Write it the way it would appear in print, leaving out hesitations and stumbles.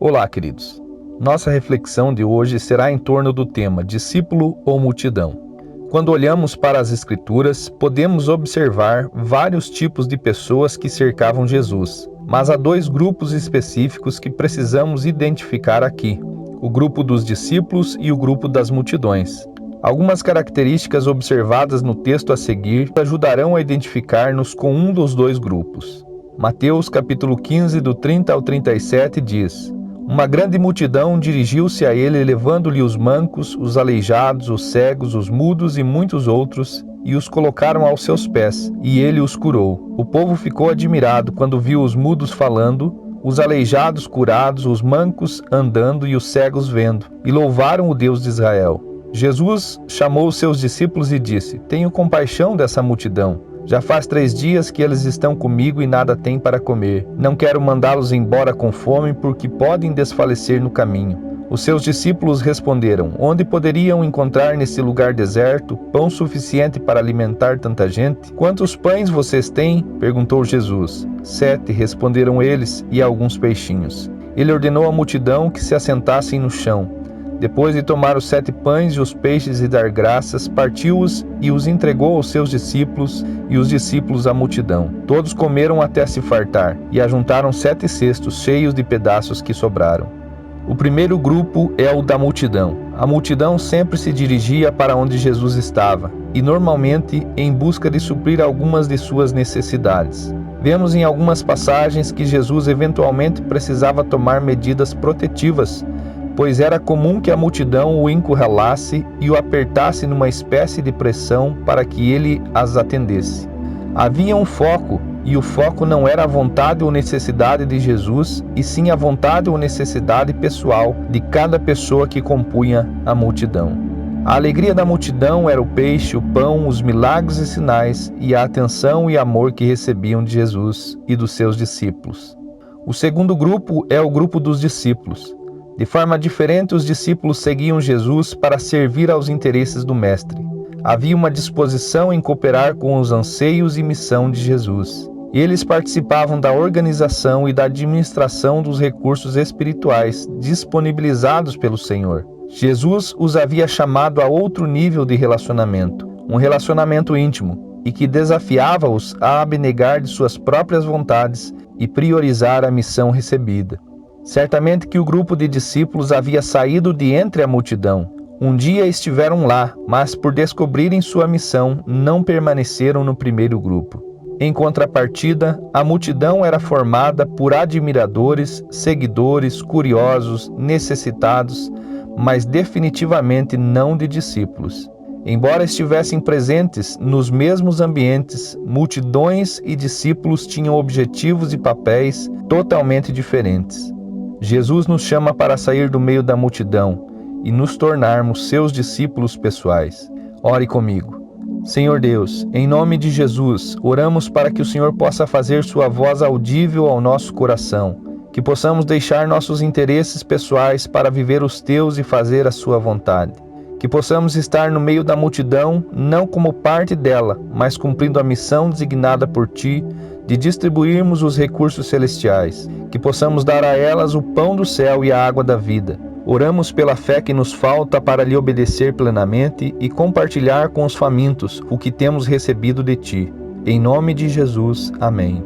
Olá, queridos. Nossa reflexão de hoje será em torno do tema discípulo ou multidão. Quando olhamos para as Escrituras, podemos observar vários tipos de pessoas que cercavam Jesus, mas há dois grupos específicos que precisamos identificar aqui: o grupo dos discípulos e o grupo das multidões. Algumas características observadas no texto a seguir ajudarão a identificar-nos com um dos dois grupos. Mateus capítulo 15, do 30 ao 37 diz: Uma grande multidão dirigiu-se a ele, levando-lhe os mancos, os aleijados, os cegos, os mudos e muitos outros, e os colocaram aos seus pés, e ele os curou. O povo ficou admirado quando viu os mudos falando, os aleijados curados, os mancos andando e os cegos vendo, e louvaram o Deus de Israel. Jesus chamou os seus discípulos e disse: Tenho compaixão dessa multidão. Já faz 3 dias que eles estão comigo e nada têm para comer. Não quero mandá-los embora com fome, porque podem desfalecer no caminho. Os seus discípulos responderam: Onde poderiam encontrar nesse lugar deserto pão suficiente para alimentar tanta gente? Quantos pães vocês têm? Perguntou Jesus. 7, responderam eles, e alguns peixinhos. Ele ordenou à multidão que se assentassem no chão. Depois de tomar os 7 pães e os peixes e dar graças, partiu-os e os entregou aos seus discípulos, e os discípulos à multidão. Todos comeram até se fartar, e ajuntaram 7 cestos cheios de pedaços que sobraram. O primeiro grupo é o da multidão. A multidão sempre se dirigia para onde Jesus estava, e normalmente em busca de suprir algumas de suas necessidades. Vemos em algumas passagens que Jesus eventualmente precisava tomar medidas protetivas, pois era comum que a multidão o encurralasse e o apertasse numa espécie de pressão para que ele as atendesse. Havia um foco, e o foco não era a vontade ou necessidade de Jesus, e sim a vontade ou necessidade pessoal de cada pessoa que compunha a multidão. A alegria da multidão era o peixe, o pão, os milagres e sinais, e a atenção e amor que recebiam de Jesus e dos seus discípulos. O segundo grupo é o grupo dos discípulos. De forma diferente, os discípulos seguiam Jesus para servir aos interesses do Mestre. Havia uma disposição em cooperar com os anseios e missão de Jesus. Eles participavam da organização e da administração dos recursos espirituais disponibilizados pelo Senhor. Jesus os havia chamado a outro nível de relacionamento, um relacionamento íntimo, e que desafiava-os a abnegar de suas próprias vontades e priorizar a missão recebida. Certamente que o grupo de discípulos havia saído de entre a multidão. Um dia estiveram lá, mas por descobrirem sua missão, não permaneceram no primeiro grupo. Em contrapartida, a multidão era formada por admiradores, seguidores, curiosos, necessitados, mas definitivamente não de discípulos. Embora estivessem presentes nos mesmos ambientes, multidões e discípulos tinham objetivos e papéis totalmente diferentes. Jesus nos chama para sair do meio da multidão e nos tornarmos seus discípulos pessoais. Ore comigo. Senhor Deus, em nome de Jesus, oramos para que o Senhor possa fazer sua voz audível ao nosso coração, que possamos deixar nossos interesses pessoais para viver os teus e fazer a sua vontade. Que possamos estar no meio da multidão, não como parte dela, mas cumprindo a missão designada por Ti, de distribuirmos os recursos celestiais, que possamos dar a elas o pão do céu e a água da vida. Oramos pela fé que nos falta para lhe obedecer plenamente e compartilhar com os famintos o que temos recebido de Ti. Em nome de Jesus, amém.